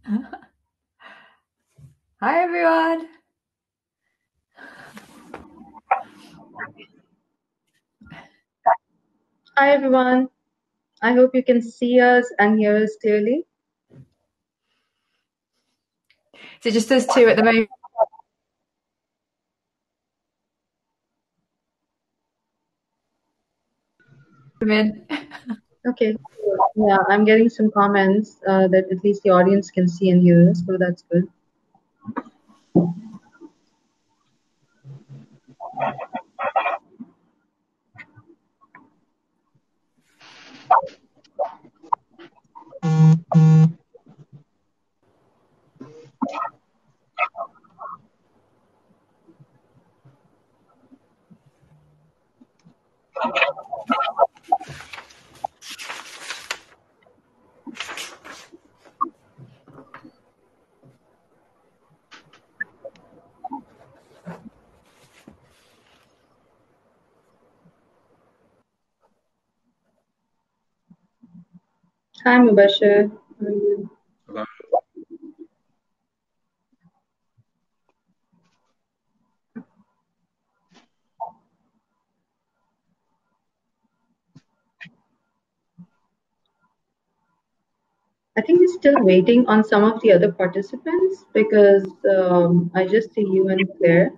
Hi, everyone. Hi everyone. I hope you can see us and hear us clearly. So just us two at the moment. Okay. Yeah, I'm getting some comments that at least the audience can see and hear us, so that's good. Hi Mubashir. How are you? Hello. I think we're still waiting on some of the other participants because I just see you and Claire.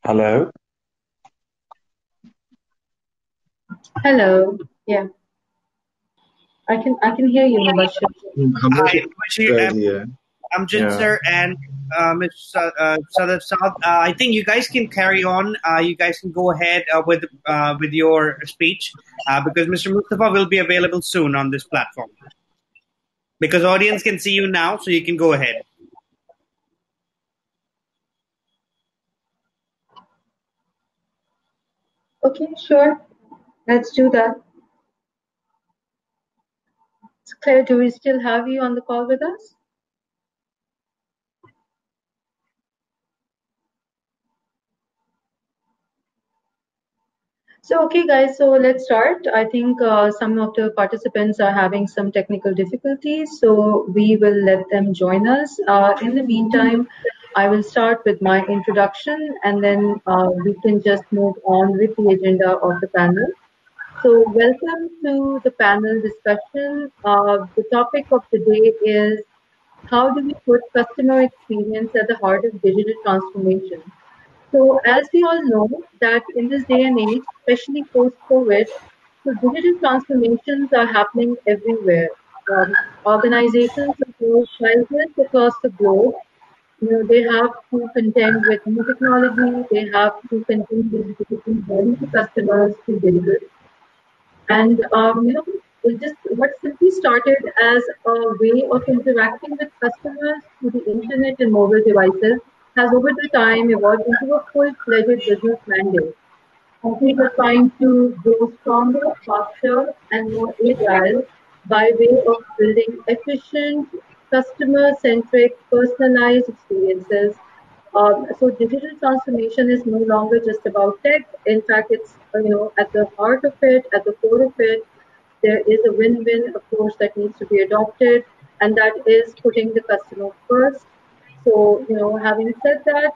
Hello. Hello. Yeah, I can hear you, Mubashir. Hello, Hi, Bashir, yeah. Amjad Yeah. sir, and Ms. Sadaf Saad. I think you guys can carry on. You guys can go ahead with your speech because Mr. Mustafa will be available soon on this platform. Because audience can see you now, so you can go ahead. Okay, sure. Let's do that. So Claire, do we still have you on the call with us? So, okay, guys, so let's start. I think some of the participants are having some technical difficulties, so we will let them join us. In the meantime, I will start with my introduction and then we can just move on with the agenda of the panel. So, welcome to the panel discussion. The topic of the day is how do we put customer experience at the heart of digital transformation? So as we all know that in this day and age, especially post-COVID, so digital transformations are happening everywhere. Organizations of all sizes across the globe, they have to contend with new technology, they have to contend with getting customers to digital. And it just what simply started as a way of interacting with customers through the internet and mobile devices has over the time evolved into a full-fledged business mandate. Companies are trying to grow stronger, faster, and more agile by way of building efficient, customer-centric, personalized experiences. So digital transformation is no longer just about tech. In fact, it's at the heart of it, at the core of it, there is a win-win approach that needs to be adopted. and that is putting the customer first. So, having said that,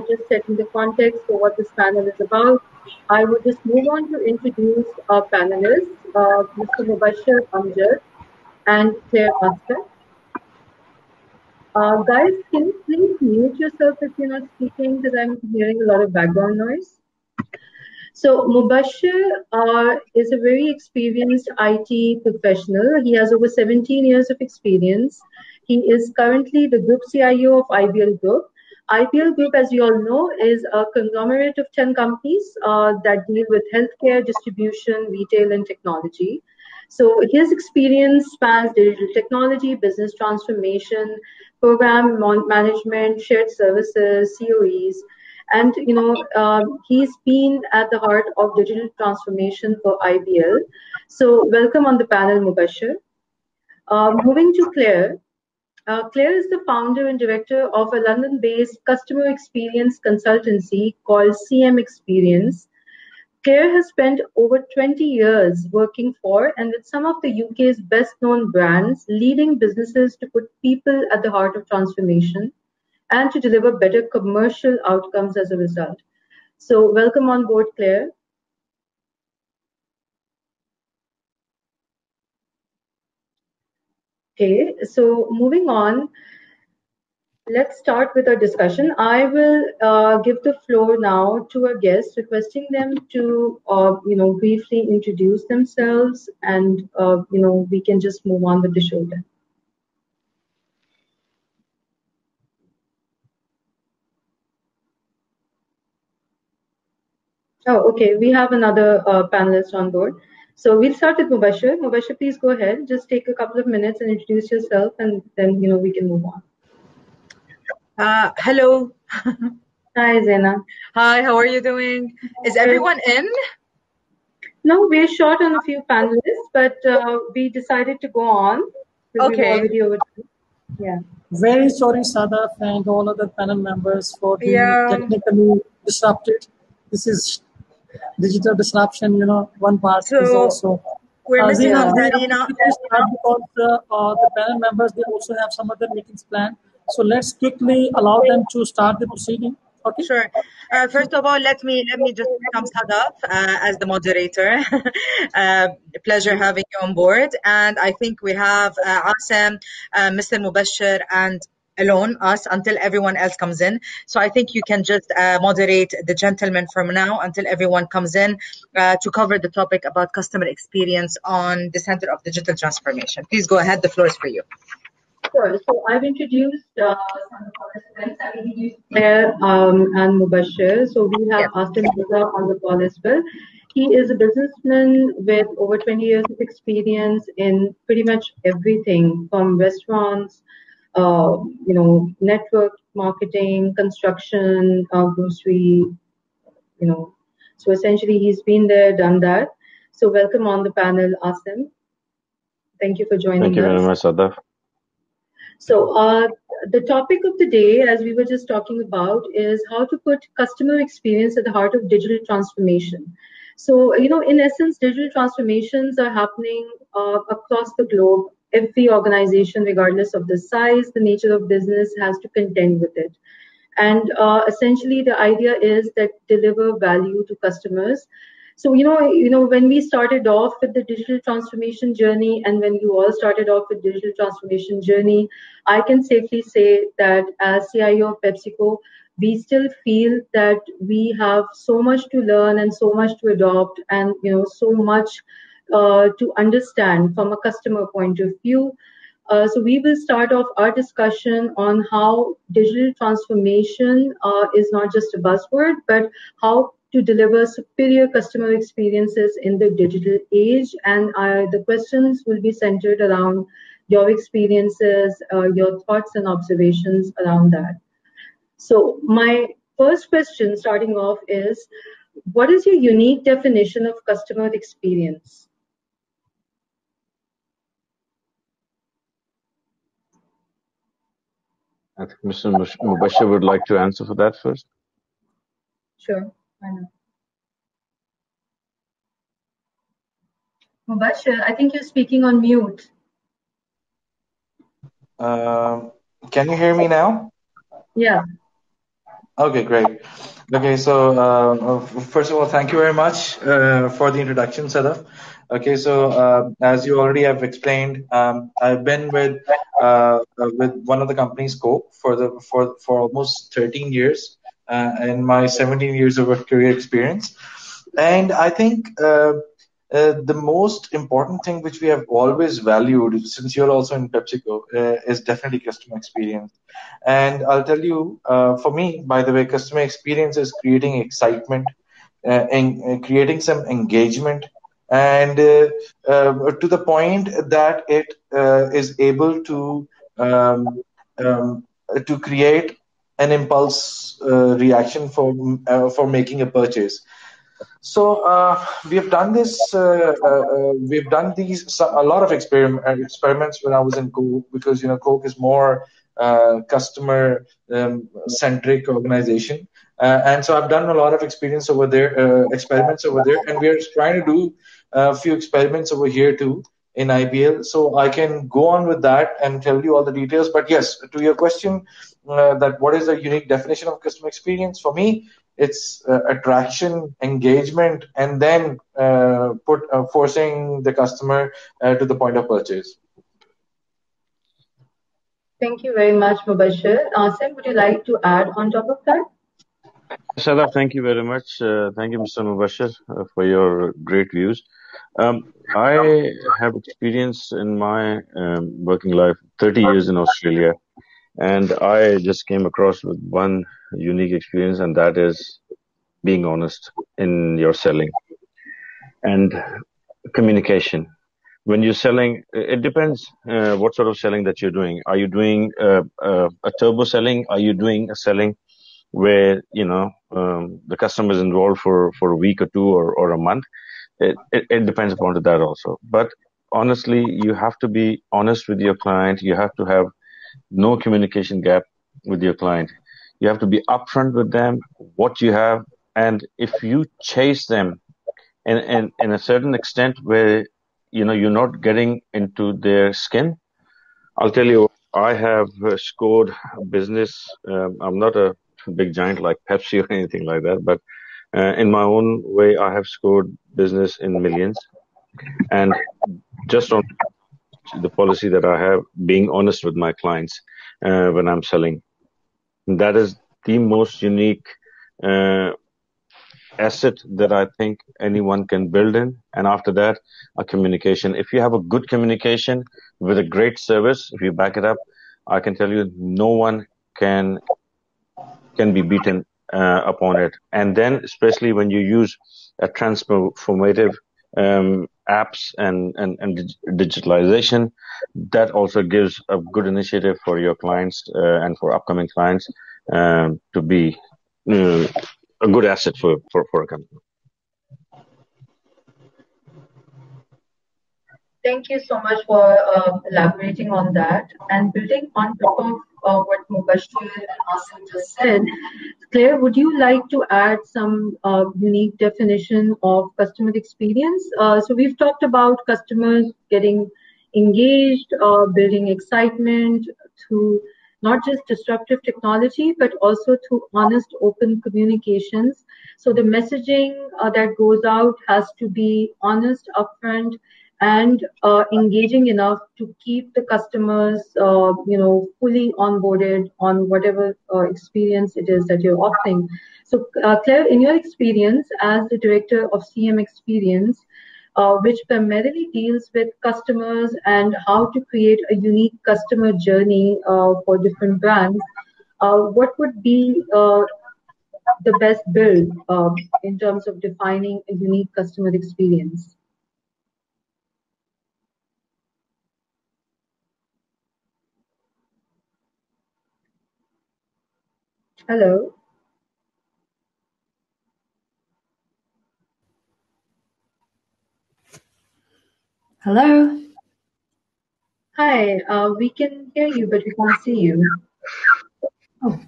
just setting the context for what this panel is about, I would just move on to introduce our panelists, Mr. Mubashir Amjad and Claire Asker. Guys, can you please mute yourself if you're not speaking because I'm hearing a lot of background noise? So Mubashir is a very experienced IT professional. He has over 17 years of experience. He is currently the Group CIO of IBL Group. IBL Group, as you all know, is a conglomerate of 10 companies that deal with healthcare, distribution, retail, and technology. So his experience spans digital technology, business transformation, program management, shared services, COEs, and he's been at the heart of digital transformation for IBL. So welcome on the panel, Mubashir. Moving to Claire. Claire is the founder and director of a London-based customer experience consultancy called CM Experience. Claire has spent over 20 years working for and with some of the UK's best-known brands, leading businesses to put people at the heart of transformation and to deliver better commercial outcomes as a result. So welcome on board, Claire. Okay, so moving on, let's start with our discussion. I will give the floor now to our guests, requesting them to, briefly introduce themselves, and we can just move on with the show then. Oh, okay. We have another panelist on board. So we'll start with Mubashir. Mubashir, please go ahead. Just take a couple of minutes and introduce yourself, and then we can move on. Hello. Hi, Zena. Hi, how are you doing? Is everyone in? No, we're short on a few panelists, but we decided to go on. Okay. Already over. Yeah. Very sorry, Sadaf, and all other panel members for being technically disrupted. This is digital disruption, one part is also. We're missing Zina, Zarina. because the panel members, they also have some other meetings planned. So let's quickly allow them to start the proceeding. Okay. Sure. First of all, let me just welcome Sadaf as the moderator. Pleasure having you on board. And I think we have Asem, Mr. Mubashir, and alone us until everyone else comes in. So I think you can just moderate the gentleman from now until everyone comes in to cover the topic about customer experience on the Center of Digital Transformation. Please go ahead. The floor is for you. Sure. So I've introduced some of the participants. I've introduced Claire and Mubashir. So we have Asem Mirza on the call as well. He is a businessman with over 20 years of experience in pretty much everything from restaurants, network marketing, construction, grocery, So essentially, he's been there, done that. So welcome on the panel, Asem. Thank you for joining us. Thank you very much, Sadaf. So the topic of the day, as we were just talking about, is how to put customer experience at the heart of digital transformation. So, in essence, digital transformations are happening across the globe. Every organization, regardless of the size, the nature of business, has to contend with it. And essentially, the idea is that deliver value to customers. So, when we started off with the digital transformation journey, and when you all started off with digital transformation journey, I can safely say that as CIO of PepsiCo, we still feel that we have so much to learn and so much to adopt, and so much to understand from a customer point of view. So we will start off our discussion on how digital transformation is not just a buzzword, but how to deliver superior customer experiences in the digital age. And the questions will be centered around your experiences, your thoughts and observations around that. So my first question starting off is, what is your unique definition of customer experience? I think Mr. Mubashir would like to answer for that first. Sure, why not? Mubashir, I think you're speaking on mute. Can you hear me now? Yeah. Okay, great. Okay, so first of all, thank you very much for the introduction, Sadaf. Okay, so as you already have explained, I've been with one of the companies, Coke, for almost 13 years, in my 17 years of career experience. And I think the most important thing which we have always valued, since you're also in PepsiCo, is definitely customer experience. And I'll tell you, for me, by the way, customer experience is creating excitement, and creating some engagement, and to the point that it is able um, to create an impulse reaction for making a purchase. So we have done this. We've done a lot of experiments when I was in Coke, because Coke is more customer centric organization, and so I've done a lot of experiments over there, and we are trying to do a few experiments over here too in IBL. So I can go on with that and tell you all the details. But yes, to your question, that what is the unique definition of customer experience for me? It's attraction, engagement, and then forcing the customer to the point of purchase. Thank you very much, Mubashir. Sim, would you like to add on top of that? Sadaf, thank you very much. Thank you, Mr. Mubashir, for your great views. I have experience in my working life, 30 years in Australia, and I just came across with one unique experience, and that is being honest in your selling and communication. When you're selling, it depends what sort of selling that you're doing. Are you doing a turbo selling? Are you doing a selling where the customer is involved for a week or two or a month? It depends upon that also. But honestly, you have to be honest with your client. You have to have no communication gap with your client. You have to be upfront with them what you have, and if you chase them in a certain extent where you're not getting into their skin. I'll tell you, I have scored business. I'm not a big giant like Pepsi or anything like that, but in my own way, I have scored business in millions. And just on the policy that I have, being honest with my clients when I'm selling, that is the most unique asset that I think anyone can build in. And after that, a communication. If you have a good communication with a great service, if you back it up, I can tell you no one can be beaten upon it. And then, especially when you use a transformative apps and digitalization, that also gives a good initiative for your clients and for upcoming clients to be a good asset for a company. Thank you so much for elaborating on that. And building on top of what Mubashir and Asim just said, Claire, would you like to add some unique definition of customer experience? So we've talked about customers getting engaged, building excitement through not just disruptive technology, but also through honest, open communications. So the messaging that goes out has to be honest, upfront, and engaging enough to keep the customers, fully onboarded on whatever experience it is that you're offering. So, Claire, in your experience as the director of CM Experience, which primarily deals with customers and how to create a unique customer journey for different brands, what would be the best build in terms of defining a unique customer experience? Hello. Hello. Hi, we can hear you, but we can't see you. Oh.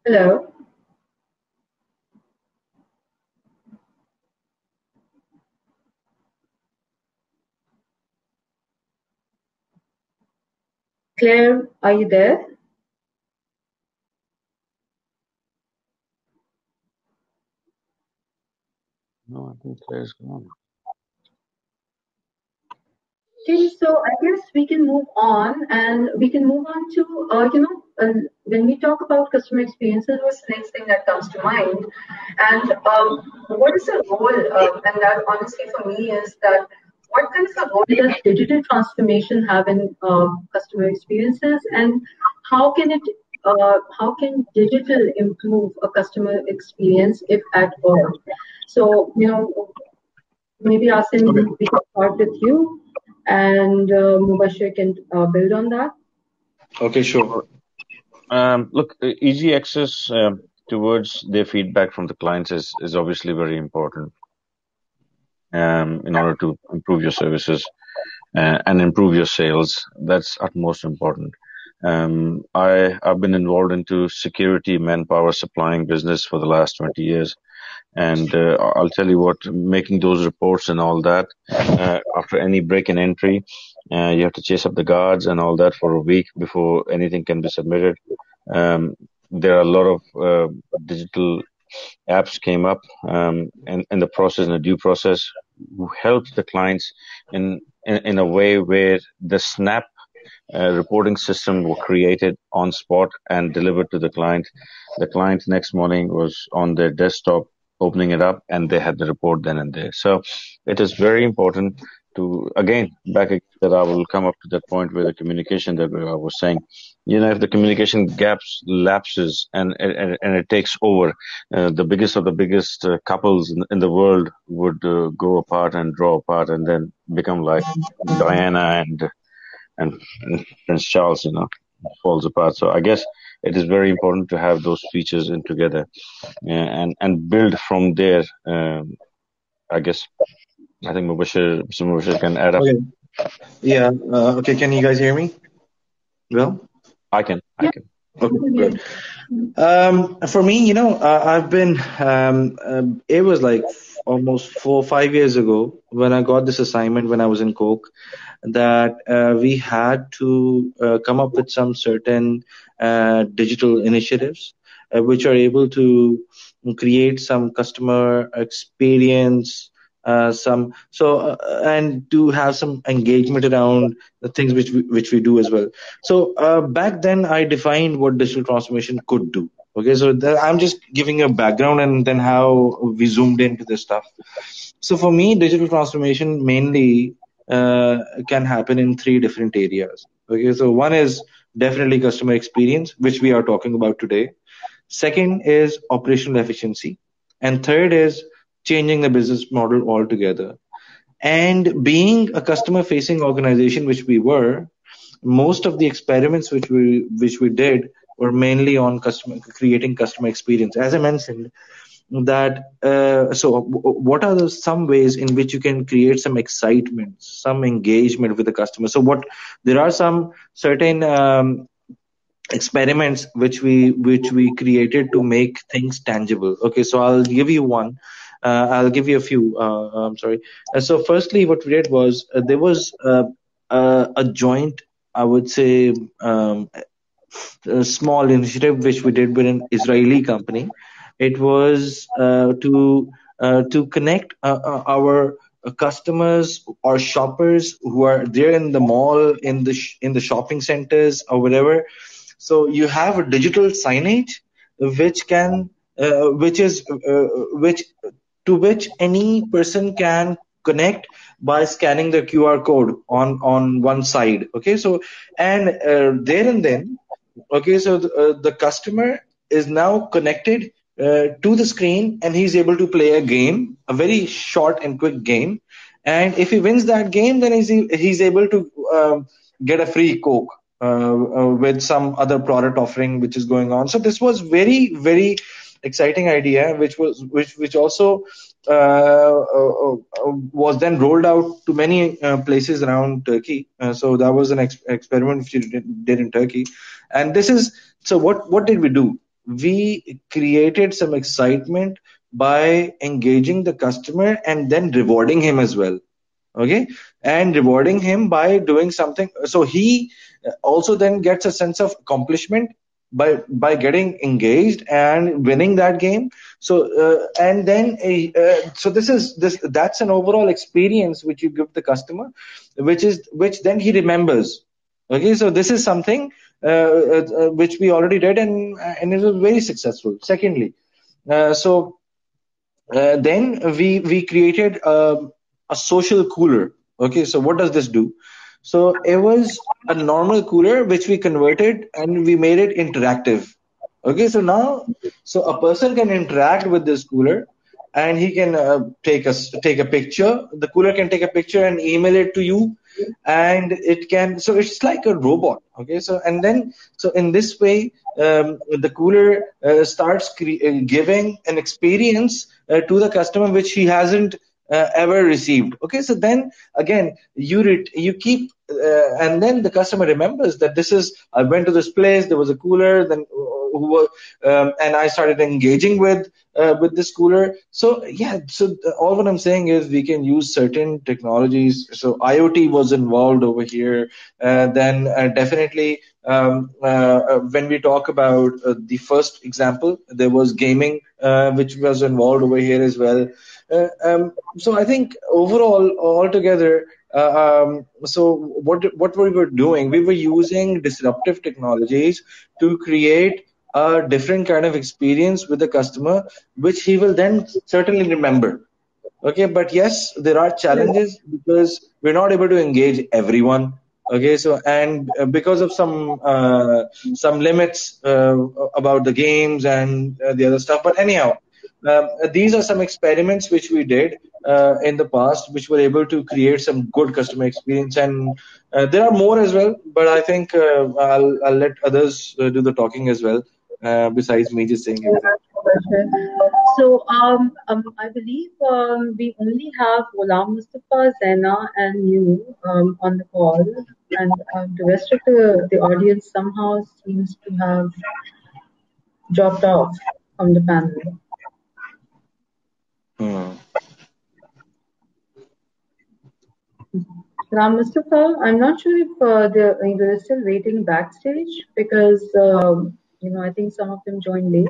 Hello. Claire, are you there? No, I think Claire's gone. Okay, so I guess we can move on, and we can move on to, when we talk about customer experiences, what's the next thing that comes to mind? And what is the role, and that honestly for me is that what kind of a role does digital transformation have in customer experiences, and how can digital improve a customer experience, if at all? So, maybe Okay. Asim, we can start with you, and Mubashir can build on that. Okay, sure. Look, easy access towards their feedback from the clients is obviously very important in order to improve your services and improve your sales. That's utmost important. I've been involved into security manpower supplying business for the last 20 years. And I'll tell you what, making those reports and all that, after any break in entry, you have to chase up the guards and all that for a week before anything can be submitted. There are a lot of digital apps came up in the process, in the due process, who helped the clients in a way where the snap reporting system were created on spot and delivered to the client. The client next morning was on their desktop opening it up and they had the report then and there. So it is very important to, again, back again, that I will come up to that point where the communication that I was saying, if the communication gaps lapses and it takes over, the biggest of the biggest couples in the world would go apart and draw apart and then become like Diana and Prince Charles, falls apart. So I guess it is very important to have those features in together and build from there. I guess Mr. Mubashir can add up. Okay. Yeah. Okay. Can you guys hear me? Well. I can. Yeah. Okay. Good. For me, I've been. It was like almost 4 or 5 years ago when I got this assignment when I was in Coke, that we had to come up with some certain digital initiatives which are able to create some customer experience, and to have some engagement around the things which we do as well. So back then I defined what digital transformation could do. Okay, so I'm just giving a background and then how we zoomed into this stuff. So for me, digital transformation mainly can happen in three different areas. Okay, so one is definitely customer experience, which we are talking about today. Second is operational efficiency. And third is changing the business model altogether. And being a customer facing organization, which we were, most of the experiments which we did were mainly on creating customer experience. As I mentioned, that what are some ways in which you can create some excitement, some engagement with the customer? So what there are some certain experiments which we created to make things tangible. Okay, so I'll give you one. I'll give you a few. I'm sorry. So firstly, what we did was there was a joint, I would say, a small initiative which we did with an Israeli company. It was to connect our customers or shoppers who are there in the mall, in the shopping centers or whatever. So you have a digital signage which can which is which to which any person can connect by scanning the QR code on one side. Okay, so and there and then, okay, so the customer is now connected to the screen and he's able to play a game, a very short and quick game. And if he wins that game, then he's able to get a free Coke with some other product offering which is going on. So this was very, very exciting idea, which also was then rolled out to many places around Turkey. So that was an experiment which we did in Turkey. And this is so. What did we do? we created some excitement by engaging the customer and then rewarding him as well. Okay, and rewarding him by doing something, so he also then gets a sense of accomplishment by getting engaged and winning that game. So and then so this that's an overall experience which you give the customer, which then he remembers. Okay, so this is something which we already did, and it was very successful. Secondly, so then we created a social cooler. Okay, so what does this do? So it was a normal cooler which we converted and we made it interactive. Okay, so now so a person can interact with this cooler, and he can take a picture. The cooler can take a picture and email it to you, and it can, so it's like a robot. Okay, so and then so in this way the cooler starts giving an experience to the customer which he hasn't ever received. Okay, so then again you keep and then the customer remembers that this is, I went to this place, there was a cooler, then and I started engaging with this cooler. So yeah, so all what I'm saying is we can use certain technologies. So IoT was involved over here. Then definitely when we talk about the first example, there was gaming which was involved over here as well. So I think overall, altogether, so what we were doing, we were using disruptive technologies to create a different kind of experience with the customer, which he will then certainly remember. Okay, but yes, there are challenges because we're not able to engage everyone. Okay, so and because of some limits about the games and the other stuff. But anyhow, these are some experiments which we did in the past, which were able to create some good customer experience, and there are more as well. But I think I'll let others do the talking as well, besides me just saying everything. So I believe we only have Ghulam Mustafa, Zaina, and you on the call, and the rest of the audience somehow seems to have dropped off from the panel. Ghulam Mustafa, I'm not sure if they're still waiting backstage because I think some of them joined late.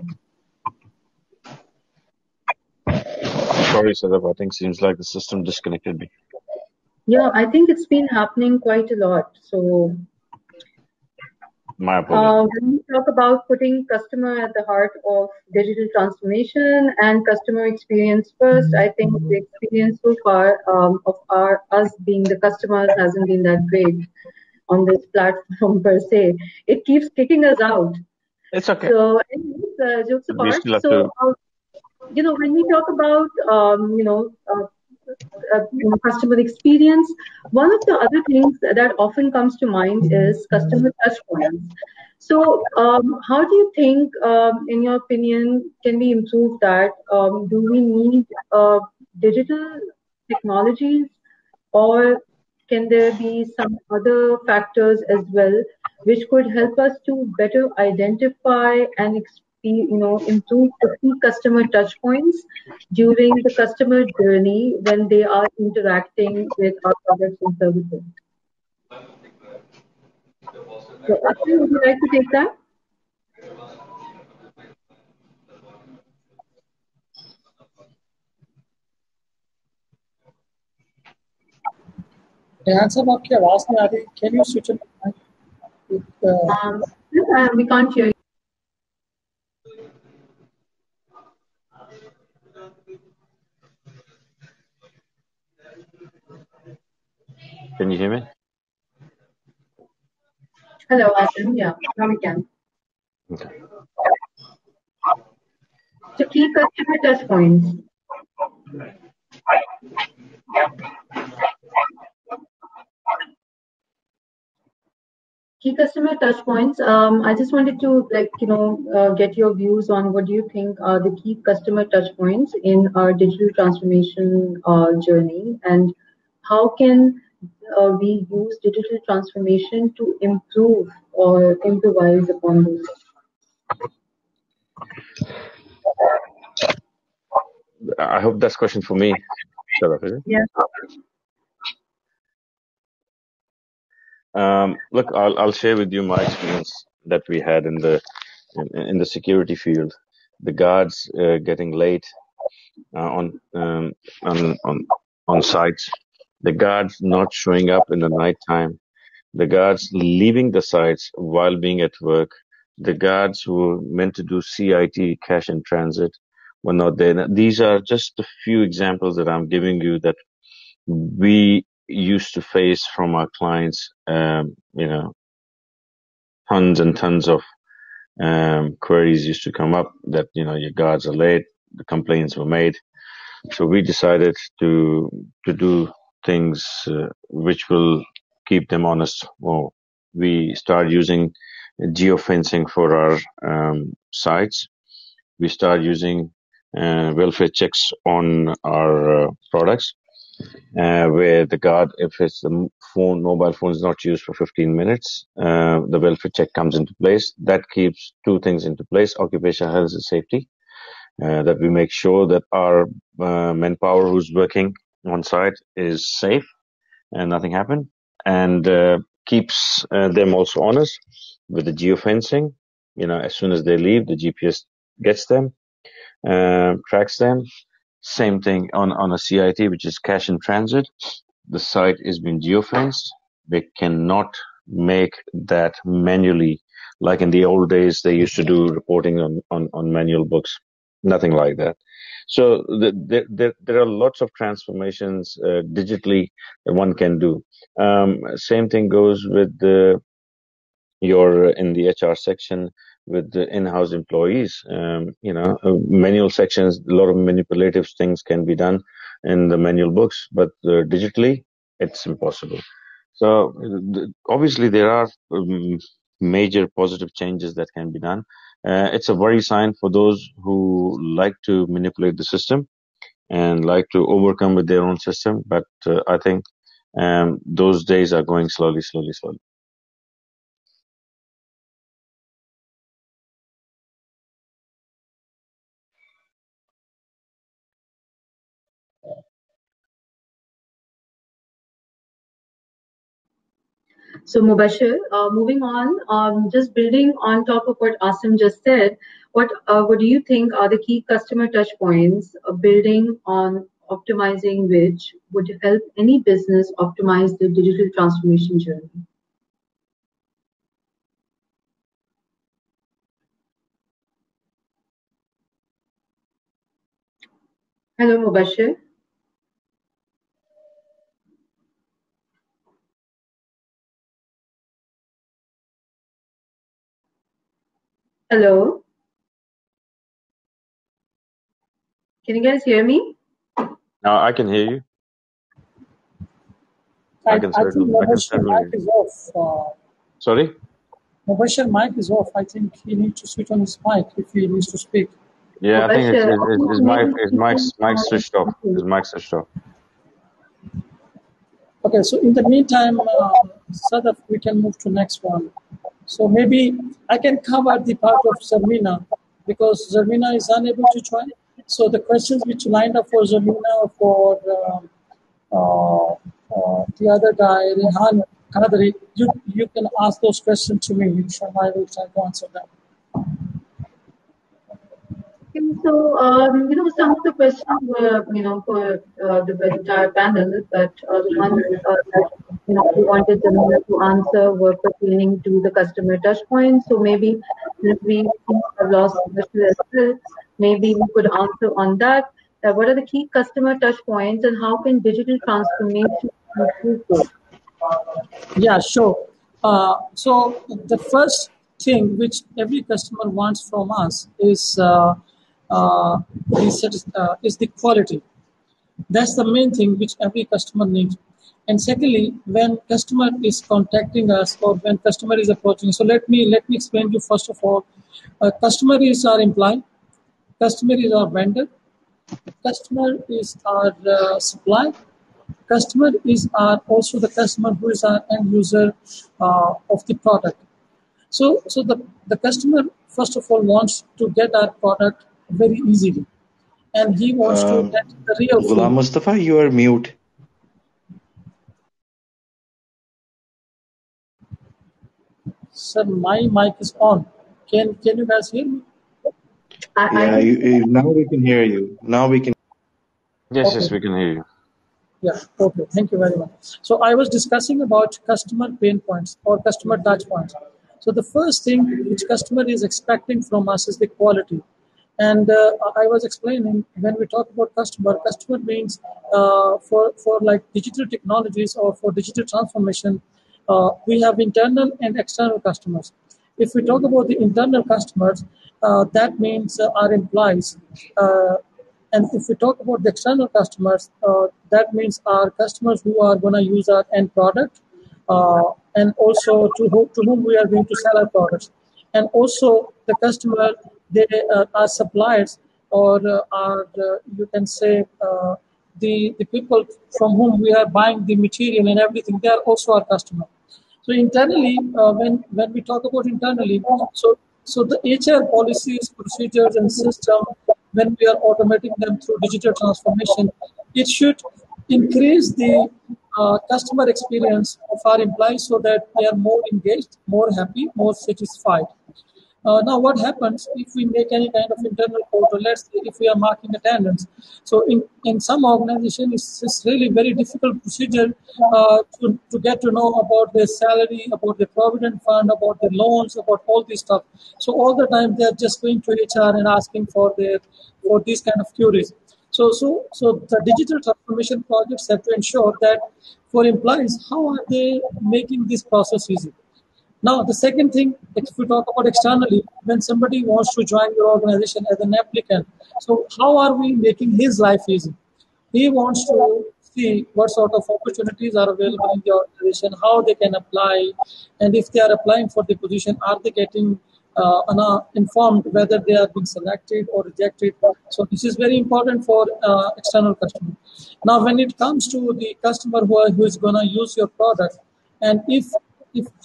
Sorry, Sadaf. I think seems like the system disconnected me. Yeah, I think it's been happening quite a lot. So My apologies. when we talk about putting customer at the heart of digital transformation and customer experience first, I think the experience so far of us being the customers hasn't been that great on this platform per se. It keeps kicking us out. It's okay. So, anyways, jokes We apart. still have So, to. when we talk about customer experience, one of the other things that often comes to mind is customer touch points. So, how do you think, in your opinion, can we improve that? Do we need digital technologies, or can there be some other factors as well which could help us to better identify and improve the key customer touch points during the customer journey when they are interacting with our products and services? So, Akshay, would you like to take that? साहब आपकी आवाज नहीं आ रही. Can you switch on the mic? We can't hear you. Can you hear me? Hello, Asim. Yeah, now we can. Okay. So, key customer touch points. Key customer touch points. I just wanted to get your views on what do you think are the key customer touch points in our digital transformation journey, and how can we use digital transformation to improve or improvise upon those? I hope that's a question for me. Sharaf, is it? Yeah. Look, I'll share with you my experience that we had in the security field. The guards getting late on on sites. The guards not showing up in the night time. The guards leaving the sites while being at work. The guards who were meant to do CIT, cash in transit, were not there. Now, these are just a few examples that I'm giving you that we used to face from our clients. Tons and tons of queries used to come up that your guards are late. The complaints were made, so we decided to do things which will keep them honest. Well, we started using geofencing for our sites. We started using welfare checks on our products, where the guard, if it's the mobile phone is not used for 15 minutes, the welfare check comes into place. That keeps two things into place: occupational health and safety, that we make sure that our manpower who's working on site is safe and nothing happened, and keeps them also honest with the geofencing. As soon as they leave, the GPS gets them, tracks them. Same thing on a CIT, which is cash in transit. The site is being geofenced. They cannot make that manually, like in the old days they used to do reporting on manual books. Nothing like that. So there are lots of transformations digitally that one can do. Same thing goes with your in the HR section with the in-house employees. Manual sections, a lot of manipulative things can be done in the manual books, but digitally, it's impossible. So obviously there are major positive changes that can be done. It's a worry sign for those who like to manipulate the system and like to overcome with their own system. But I think those days are going slowly. So Mubashir, moving on, just building on top of what Asim just said, what do you think are the key customer touch points, building on optimizing which would help any business optimize the digital transformation journey? Hello, Mubashir. Hello. Can you guys hear me? Now I can hear you. I think Mubashir mic is off. Sorry? Mubashir mic is off. I think he needs to switch on his mic if he needs to speak. Yeah, I think his mic's switched off. His mic's switched off. Okay, so in the meantime, Sadaf, we can move to next one. So maybe I can cover the part of Zarmina because Zarmina is unable to join. So the questions which lined up for Zarmina, for the other guy, Rehan Kadri, you can ask those questions to me. Inshallah, I will try to answer them. So, some of the questions were, for the entire panel, but the ones that, we wanted them to answer were pertaining to the customer touch points. So maybe if we have lost Mr. as well, maybe we could answer on that. What are the key customer touch points and how can digital transformation improve those? Yeah, sure. So the first thing which every customer wants from us is the quality. That's the main thing which every customer needs. And secondly, when customer is contacting us or when customer is approaching, so let me explain to you first of all. Customer is our employee, customer is our vendor, customer is our supplier, customer is also the customer who is our end user of the product. So the customer first of all wants to get our product very easily, and he wants to get the real Ghulam food. Mustafa, you are mute. Sir, my mic is on. Can you guys hear me? I Yeah, can. now we can hear you. Now we can. Yes, Okay. yes, we can hear you. Yeah. Okay. Thank you very much. So I was discussing about customer pain points or customer touch points. So the first thing which customer is expecting from us is the quality. And I was explaining when we talk about customer means for like digital technologies or for digital transformation, we have internal and external customers. If we talk about the internal customers, that means our employees. And if we talk about the external customers, that means our customers who are going to use our end product, and also to whom we are going to sell our products. And also the customer, they are suppliers or are, you can say, the people from whom we are buying the material and everything, they are also our customer. So internally, when we talk about internally, so the HR policies, procedures, and system, when we are automating them through digital transformation, it should increase the customer experience of our employees so that they are more engaged, more happy, more satisfied. Now, what happens if we make any kind of internal portal? Let's say if we are marking attendance. So, in some organization, it's really very difficult procedure to get to know about their salary, about the provident fund, about the loans, about all this stuff. So, all the time they are just going to HR and asking for these kind of queries. So the digital transformation projects have to ensure that for employees, how are they making this process easy? Now, the second thing, if we talk about externally, when somebody wants to join your organization as an applicant, so how are we making his life easy? He wants to see what sort of opportunities are available in the organization, how they can apply, and if they are applying for the position, are they getting informed whether they are being selected or rejected. So this is very important for external customer. Now, when it comes to the customer who is going to use your product, and if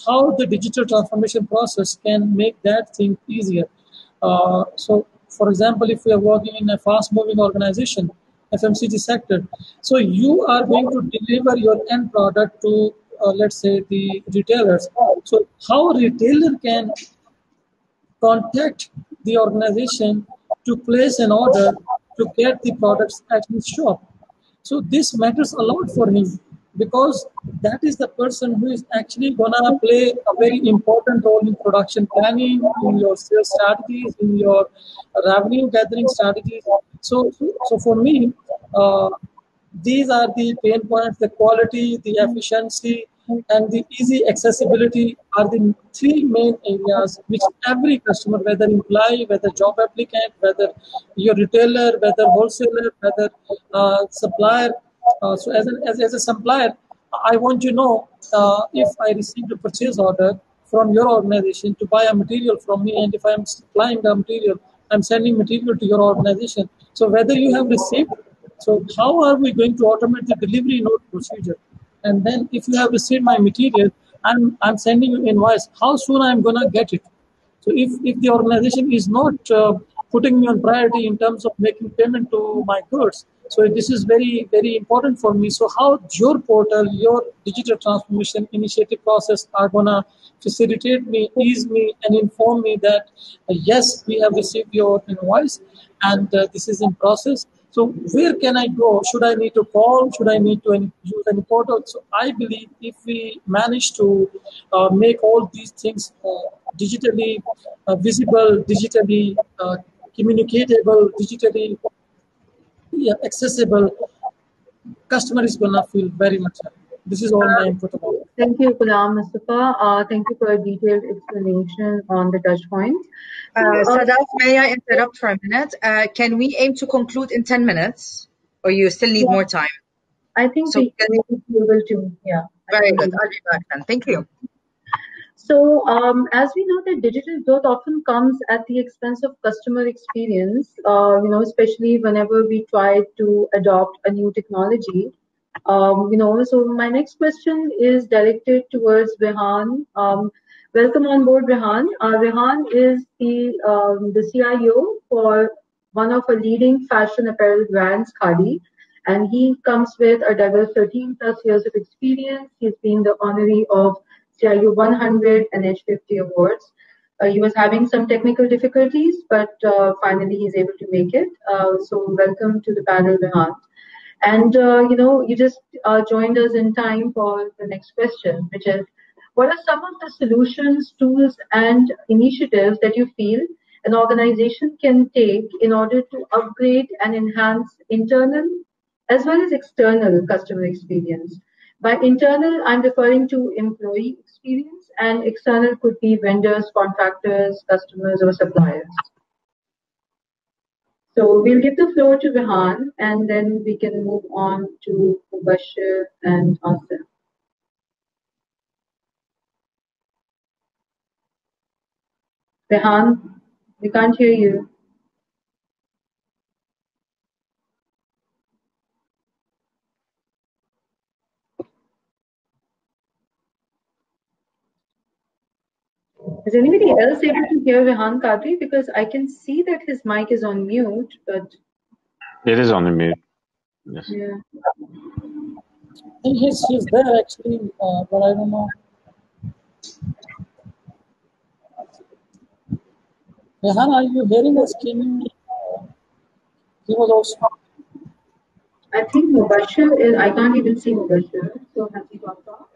how the digital transformation process can make that thing easier. So, for example, if we are working in a fast-moving organization, FMCG sector, so you are going to deliver your end product to, let's say, the retailers. So, how a retailer can contact the organization to place an order to get the products at his shop. So this matters a lot for him because that is the person who is actually gonna play a very important role in production planning, in your sales strategies, in your revenue gathering strategies. So for me, these are the pain points: the quality, the efficiency, and the easy accessibility are the three main areas which every customer, whether employee, whether job applicant, whether your retailer, whether wholesaler, whether supplier. So as a supplier, I want to know if I received a purchase order from your organization to buy a material from me, and if I'm supplying the material, I'm sending material to your organization. So whether you have received, so how are we going to automate the delivery note procedure? And then if you have received my material, I'm sending you invoice. How soon I'm gonna get it? So if the organization is not putting me on priority in terms of making payment to my goods, so this is very, very important for me. So how your portal, your digital transformation initiative process are gonna facilitate me, ease me, and inform me that yes, we have received your invoice, and this is in process. So where can I go? Should I need to call? Should I need to use any portal? So I believe if we manage to make all these things digitally visible, digitally communicatable, digitally accessible, customer is gonna feel very much happy. This is all my input about it. Thank you, Ghulam Mustafa. Thank you for a detailed explanation on the touch points. Sadaf, may I interrupt for a minute? Can we aim to conclude in 10 minutes? Or you still need more time? I think So we will be able to, yeah. very good. I'll be back then. Thank you. So, as we know that digital growth often comes at the expense of customer experience, especially whenever we try to adopt a new technology. So my next question is directed towards Rehan. Welcome on board, Rehan. Rehan is the CIO for one of our leading fashion apparel brands, Khadi, and he comes with a diverse 13 plus years of experience. He's been the honoree of CIO 100 and H50 awards. He was having some technical difficulties, but finally he's able to make it. So welcome to the panel, Rehan. And you just joined us in time for the next question, which is, what are some of the solutions, tools, and initiatives that you feel an organization can take in order to upgrade and enhance internal as well as external customer experience? By internal, I'm referring to employee experience, and external could be vendors, contractors, customers, or suppliers. So we'll give the floor to Rehan, and then we can move on to Mubashir and Asif. Rehan, we can't hear you. Is anybody else able to hear Rehan Kadri? Because I can see that his mic is on mute, but It is on the mute. Yes. yeah. I think he's there actually, but I don't know. Rehan, are you hearing us? Can you? He was also. I think Mubashir is, I can't even see Mubashir, so has he dropped off?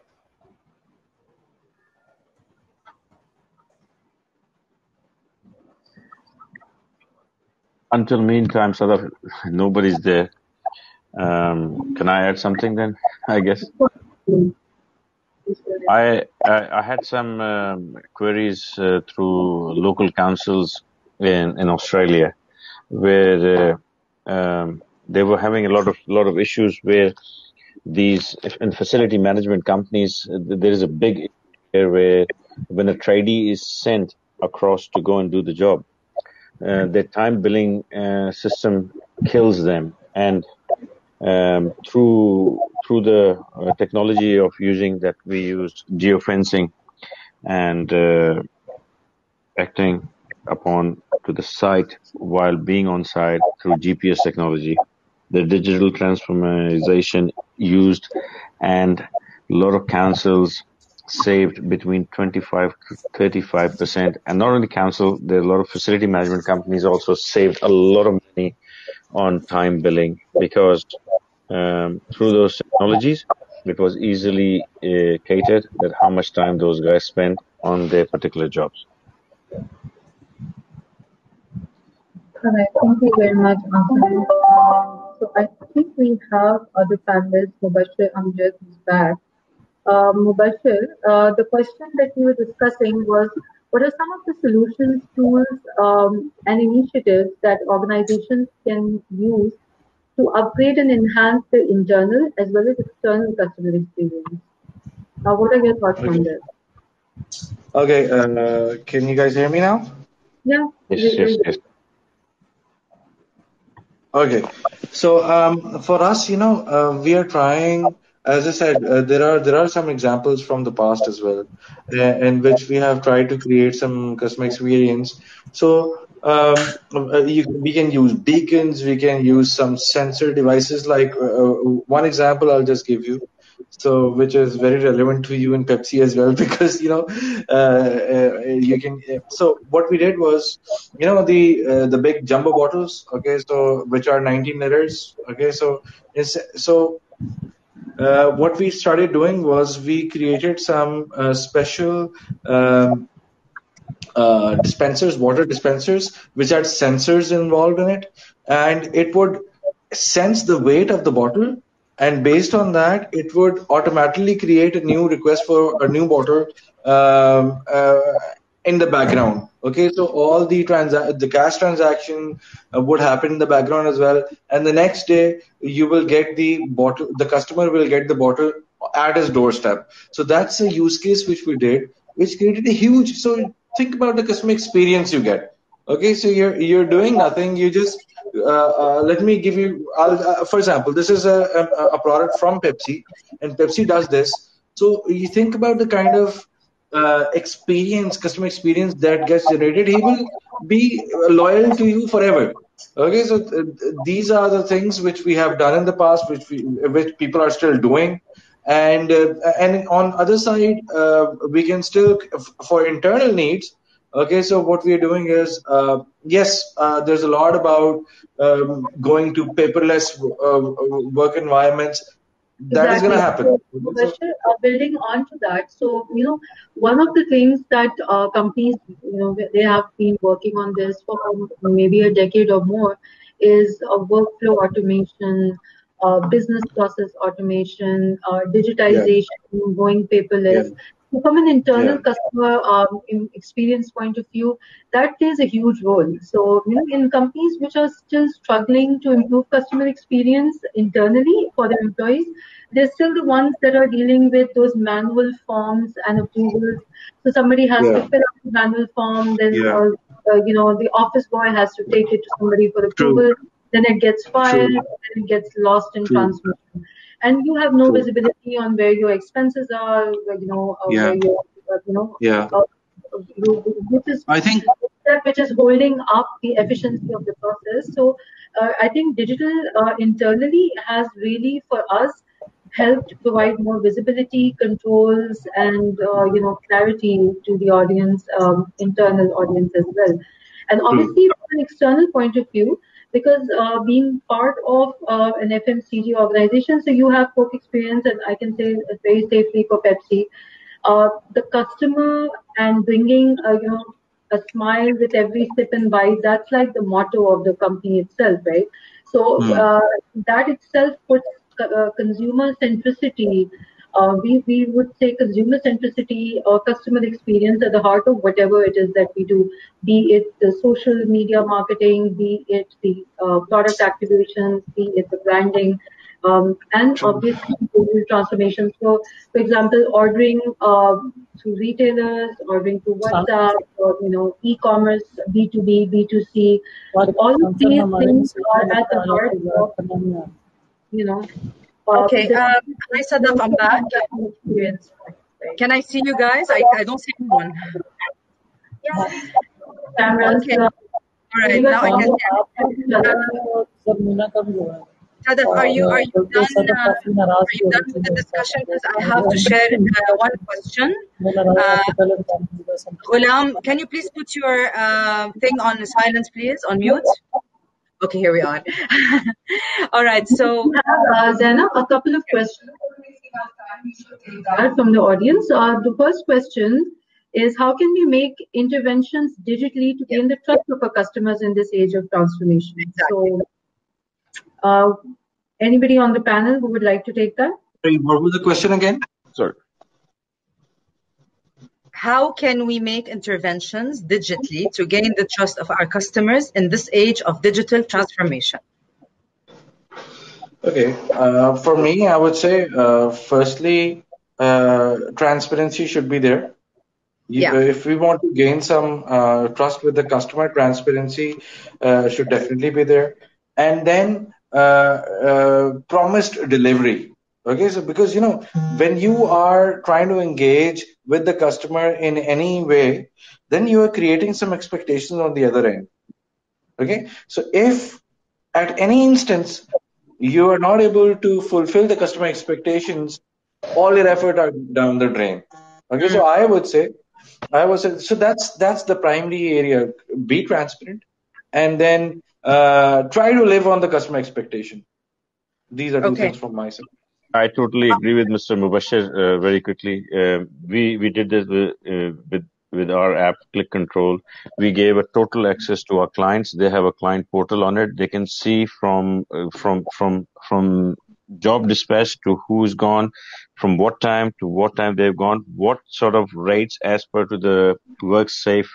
Until meantime, sort of nobody's there. Can I add something then? I guess I had some queries through local councils in Australia, where they were having a lot of issues where these in facility management companies, there is a big issue here where when a tradie is sent across to go and do the job, their time billing system kills them, and through the technology of using that, we used geofencing and acting upon to the site while being on site through GPS technology, the digital transformation used, and a lot of councils saved between 25 to 35%. And not only council, there are a lot of facility management companies also saved a lot of money on time billing, because through those technologies, it was easily catered that how much time those guys spent on their particular jobs. Correct. Thank you very much, Asif. So I think we have other panelists. Mubashir Amjad is back. Mubashir, the question that we were discussing was, what are some of the solutions, tools, and initiatives that organizations can use to upgrade and enhance the internal as well as external customer experience? What are your thoughts on this? Okay, can you guys hear me now? Yeah. Yes. Okay, so for us, we are trying. As I said, there are some examples from the past as well, in which we have tried to create some customer experience. So we can use beacons, we can use some sensor devices. Like one example, I'll just give you. So, which is very relevant to you in Pepsi as well, because you can. So, what we did was, the big jumbo bottles. Okay, so which are 19 liters. Okay, so what we started doing was we created some special dispensers, water dispensers, which had sensors involved in it, and it would sense the weight of the bottle, and based on that, it would automatically create a new request for a new bottle in the background. Okay, so all the cash transaction would happen in the background as well, and the next day you will get the bottle. The customer will get the bottle at his doorstep. So that's a use case which we did, which created a huge. So think about the customer experience you get. Okay, so you're doing nothing. You just let me give you, for example, this is a product from Pepsi, and Pepsi does this. So you think about the kind of customer experience that gets generated. He will be loyal to you forever. Okay, so these are the things which we have done in the past, which people are still doing, and on other side, we can still for internal needs. Okay, so what we are doing is, yes, there's a lot about going to paperless work environments. That is going to Exactly. happen. So, Mubashir, building on to that, so one of the things that companies, they have been working on this for maybe a decade or more, is workflow automation, business process automation, Yeah, digitization, going yeah, paperless. So from an internal yeah, customer experience point of view, that plays a huge role. So, in companies which are still struggling to improve customer experience internally for their employees, they're still the ones that are dealing with those manual forms and approvals. So somebody has to yeah, fill out the manual form, then yeah. the office boy has to take it to somebody for True, approval. Then it gets filed, true, then it gets lost in true, transmission, and you have no true. visibility on where your expenses are, Yeah, where your, yeah. uh, which is I think. that which is holding up the efficiency of the process. So I think digital internally has really, for us, helped provide more visibility, controls, and clarity to the audience, internal audience as well. And True. obviously, from an external point of view, because being part of an FMCG organization, so you have Coke experience, and I can say it very safely for Pepsi, the customer and bringing a smile with every sip and bite. That's like the motto of the company itself, right? So Hmm. that itself puts consumer centricity. We would say consumer centricity or customer experience at the heart of whatever it is that we do, be it the social media marketing, be it the product activations, be it the branding, and True. obviously digital transformation. So, for example, ordering through retailers, ordering through WhatsApp, or e-commerce, B2B, B2C, all of these things are at the heart of you know Okay. the Hi, Sadaf. I'm back. experience. Right? Can I see you guys? I don't see anyone. Cameras. Okay. All right. Now I can hear. Sadaf, are you done? Are you done with the discussion? Because I have to share one question. Ghulam, can you please put your thing on silence, please, on mute? Okay, here we are. All right. So, Zainab, a couple of questions from the audience. The first question is, how can we make interventions digitally to gain the trust of our customers in this age of transformation? exactly. So, anybody on the panel who would like to take that? Sorry, what was the question again? Sorry. How can we make interventions digitally to gain the trust of our customers in this age of digital transformation? Okay. For me, I would say, firstly, transparency should be there. Yeah. If we want to gain some trust with the customer, transparency should definitely be there. And then promised delivery. Okay, so because when you are trying to engage with the customer in any way, then you are creating some expectations on the other end. Okay, so if at any instance you are not able to fulfill the customer expectations, all your effort are down the drain. Okay, so I would say so that's the primary area. Be transparent, and then try to live on the customer expectation. These are two Okay. things from my side. I totally agree with Mr. Mubashir. Very quickly, we did this with our app, Click Control. We gave a total access to our clients. They have a client portal on it. They can see from job dispatch to who's gone, from what time to what time they've gone, what sort of rates as per to the WorkSafe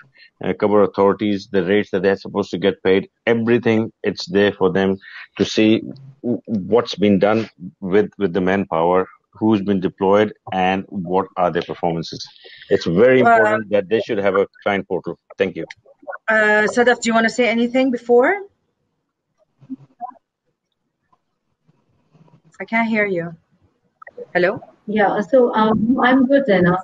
cover authorities, the rates that they're supposed to get paid. Everything, it's there for them to see what's been done with the manpower, who's been deployed, and what are their performances. It's very important that they should have a client portal. Thank you. Sadaf, do you want to say anything before? I can't hear you. Hello? Yeah, so I'm good, Zena.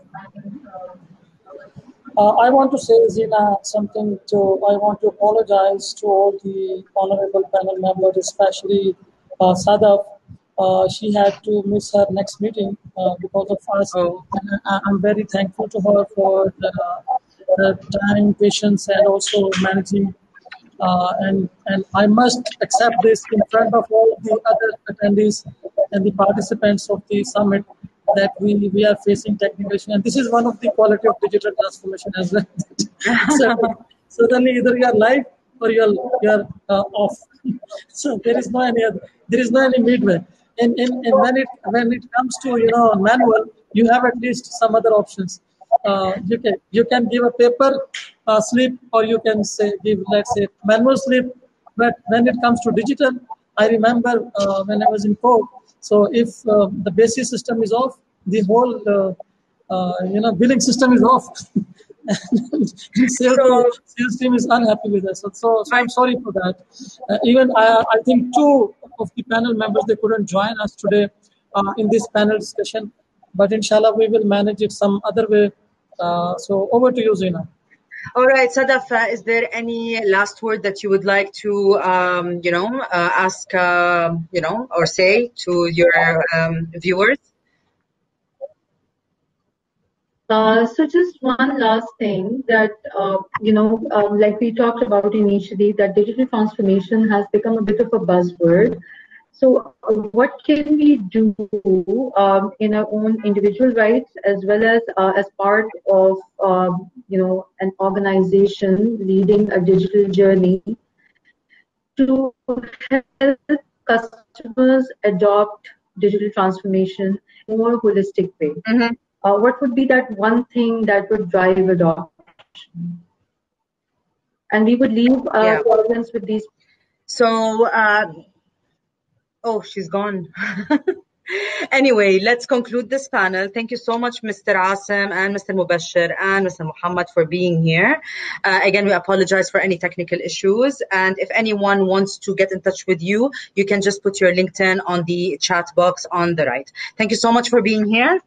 I want to say, Zina, something to. I want to apologize to all the honorable panel members, especially Sadaf. She had to miss her next meeting because of us. Oh. And I'm very thankful to her for the time, patience, and also managing. And I must accept this in front of all the other attendees and the participants of the summit that we are facing technical issue. And this is one of the quality of digital transformation as well. Suddenly either you are live or you're off. So there is no any midway. And when it comes to manual, you have at least some other options. You can give a paper slip, or you can give, let's say, manual slip. But when it comes to digital, I remember when I was in Coke. So if the basis system is off, the whole billing system is off. And sales team is unhappy with us. So I'm sorry for that. Even I think two of the panel members, they couldn't join us today in this panel discussion. But inshallah, we will manage it some other way. So over to you, Zina. All right, Sadaf, is there any last word that you would like to, ask, or say to your viewers? So just one last thing that, like we talked about initially, that digital transformation has become a bit of a buzzword. So what can we do in our own individual rights as well as part of, an organization leading a digital journey to help customers adopt digital transformation in a more holistic way? Mm-hmm. What would be that one thing that would drive adoption? And we would leave the audience with these. So, oh, she's gone. Anyway, let's conclude this panel. Thank you so much, Mr. Asim and Mr. Mubashir and Mr. Muhammad, for being here. Again, we apologize for any technical issues. And if anyone wants to get in touch with you, you can just put your LinkedIn on the chat box on the right. Thank you so much for being here,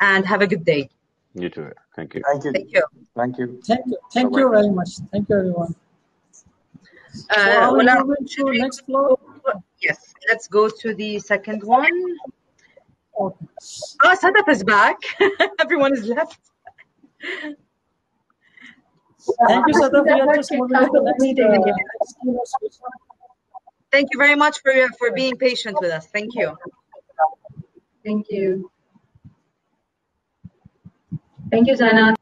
and have a good day. You too. Thank you. Thank you. Thank you. Thank you. Thank you very much. Thank you, everyone. So are we moving to next floor? Yes, let's go to the second one. Okay. Oh, Sadaf is back. Everyone is left. Thank you, Sadaf. We are just moving to the next. Thank you very much for being patient with us. Thank you. Thank you. Thank you, Zana.